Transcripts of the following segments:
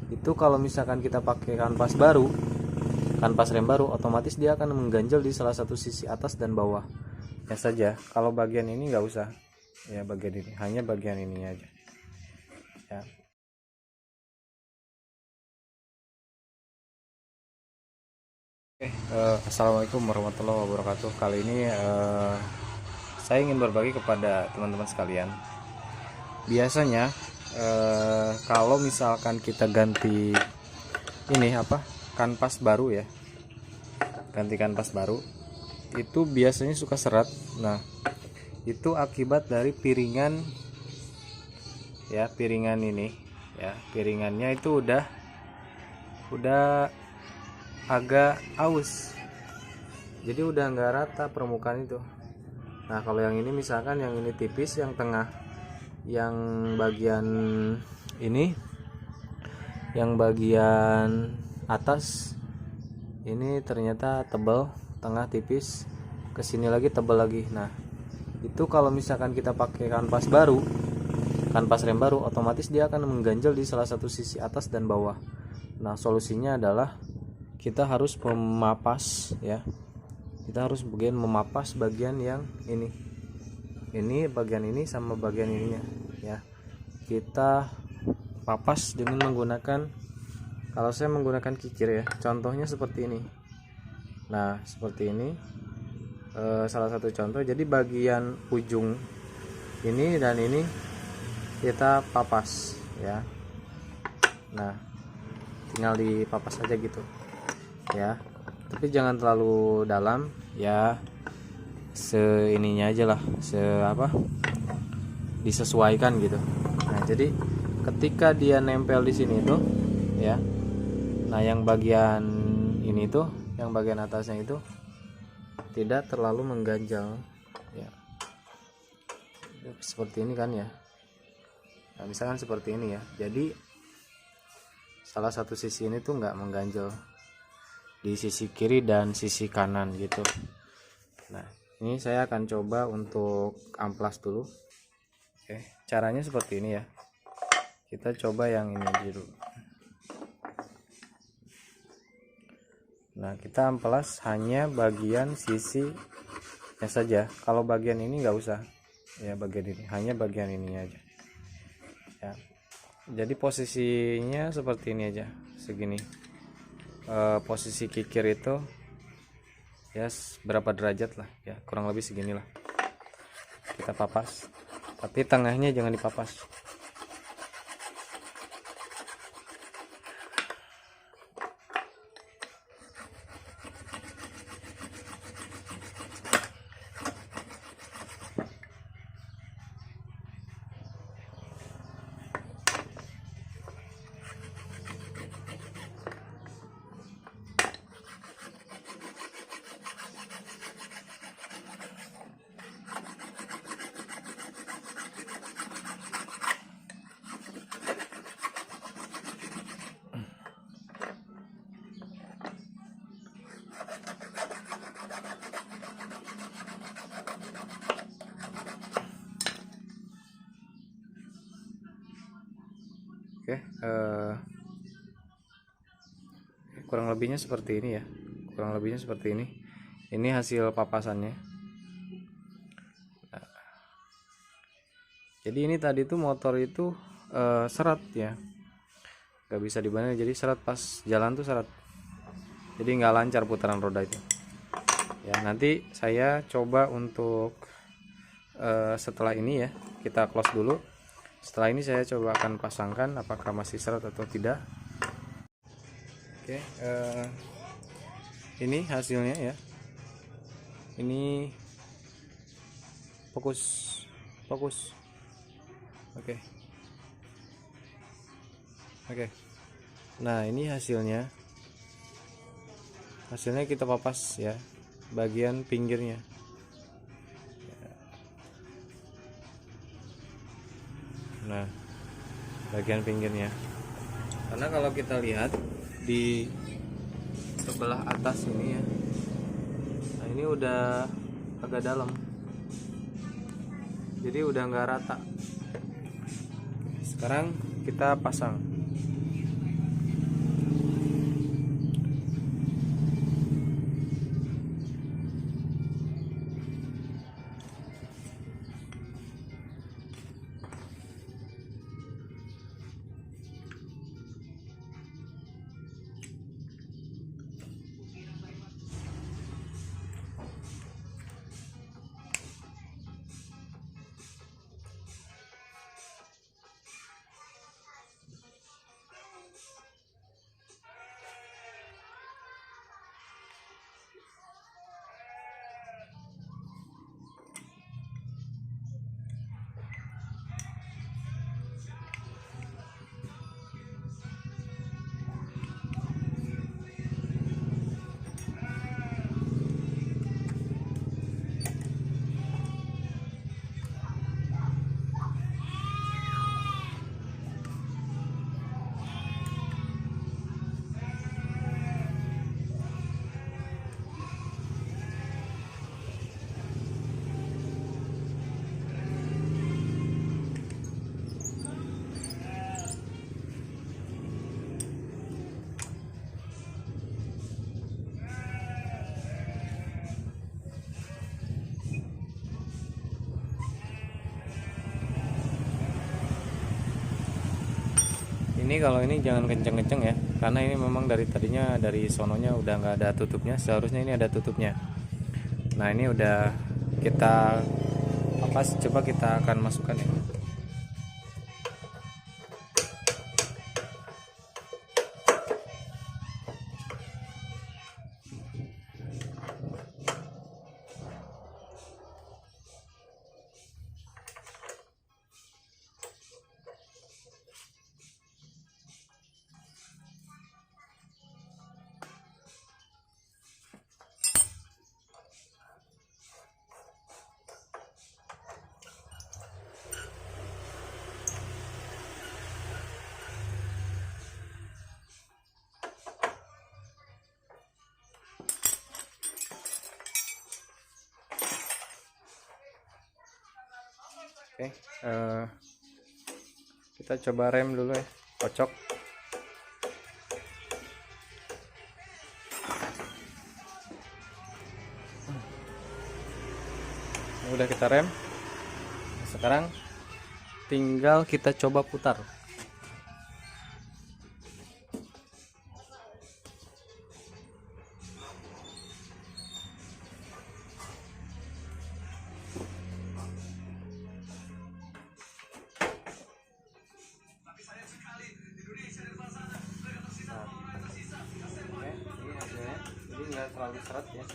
Itu kalau misalkan kita pakai kanvas baru, kanvas rem baru, otomatis dia akan mengganjal di salah satu sisi atas dan bawah ya saja. Kalau bagian ini nggak usah ya, bagian ini hanya bagian ininya aja ya. Assalamualaikum warahmatullahi wabarakatuh. Kali ini saya ingin berbagi kepada teman-teman sekalian. Biasanya kalau misalkan kita ganti ini kanvas baru ya, ganti kanvas baru, itu biasanya suka seret. Nah, itu akibat dari piringan ya, piringan ini ya, piringannya itu udah agak aus, jadi udah nggak rata permukaan itu. Nah, kalau yang ini misalkan yang ini tipis, yang tengah, yang bagian ini, yang bagian atas ini ternyata tebal, tengah tipis, kesini lagi tebal lagi. Nah, itu kalau misalkan kita pakai kanvas baru, kanvas rem baru, otomatis dia akan mengganjal di salah satu sisi atas dan bawah. Nah, solusinya adalah kita harus memapas ya, kita harus memapas bagian yang ini bagian ini sama bagian ininya ya. Kita papas dengan menggunakan, kalau saya menggunakan kikir ya, contohnya seperti ini. Nah, seperti ini salah satu contoh. Jadi bagian ujung ini dan ini kita papas ya. Nah, tinggal dipapas aja gitu ya, tapi jangan terlalu dalam ya, seininya aja lah, disesuaikan gitu. Nah, jadi ketika dia nempel di sini tuh ya, nah yang bagian ini tuh, yang bagian atasnya itu tidak terlalu mengganjal ya, seperti ini kan ya. Nah, misalkan seperti ini ya, jadi salah satu sisi ini tuh nggak mengganjal di sisi kiri dan sisi kanan gitu. Nah, ini saya akan coba untuk amplas dulu. Oke, caranya seperti ini ya. Kita coba yang ini dulu. Nah, kita amplas hanya bagian sisinya saja. Kalau bagian ini nggak usah ya, bagian ini hanya bagian ininya aja ya. Jadi posisinya seperti ini aja, segini. Posisi kikir itu ya berapa derajat lah ya, kurang lebih seginilah. Kita papas, tapi tengahnya jangan dipapas. Oke, kurang lebihnya seperti ini ya, kurang lebihnya seperti ini. Ini hasil papasannya. Nah, jadi ini tadi tuh motor itu seret ya, nggak bisa dibanding, jadi seret pas jalan tuh seret, jadi nggak lancar putaran roda itu ya. Nanti saya coba untuk setelah ini ya, kita close dulu. Setelah ini saya coba akan pasangkan apakah masih seret atau tidak. Oke, ini hasilnya ya. Ini fokus. Oke. Nah, ini hasilnya kita papas ya, bagian pinggirnya. Nah, bagian pinggirnya, karena kalau kita lihat di sebelah atas ini ya, nah ini udah agak dalam, jadi udah nggak rata. Sekarang kita pasang. Ini kalau ini jangan kenceng-kenceng ya, karena ini memang dari tadinya dari sononya udah nggak ada tutupnya, seharusnya ini ada tutupnya. Nah ini udah kita lepas, coba kita akan masukkan ya. Oke, kita coba rem dulu ya, kocok. Udah kita rem, sekarang tinggal kita coba putar. Ini hasilnya, jadi nggak terlalu seret ya.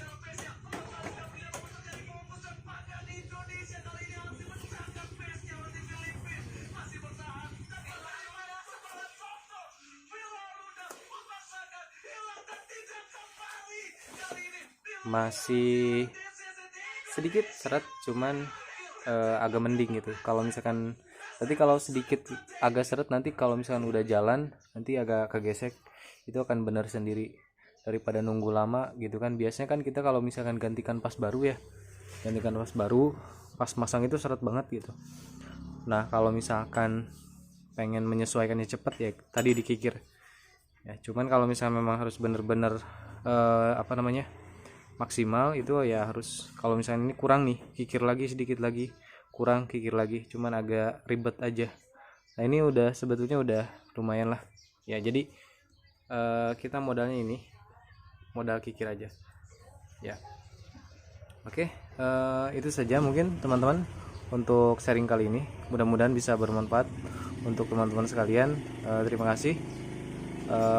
Masih sedikit seret, cuman agak mending gitu. Kalau misalkan nanti kalau sedikit agak seret, nanti kalau misalkan udah jalan nanti agak kegesek, itu akan benar sendiri daripada nunggu lama gitu kan. Biasanya kan kita kalau misalkan gantikan pas baru ya, gantikan pas baru pas masang itu seret banget gitu. Nah kalau misalkan pengen menyesuaikannya cepet ya tadi dikikir ya, cuman kalau misalnya memang harus bener-bener maksimal itu ya harus, kalau misalnya ini kurang nih, kikir lagi sedikit lagi, kurang kikir lagi, cuman agak ribet aja. Nah ini udah sebetulnya udah lumayan lah ya. Jadi kita modalnya ini modal kikir aja ya. Oke, itu saja mungkin teman-teman untuk sharing kali ini, mudah-mudahan bisa bermanfaat untuk teman-teman sekalian. Terima kasih.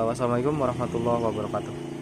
Wassalamualaikum warahmatullahi wabarakatuh.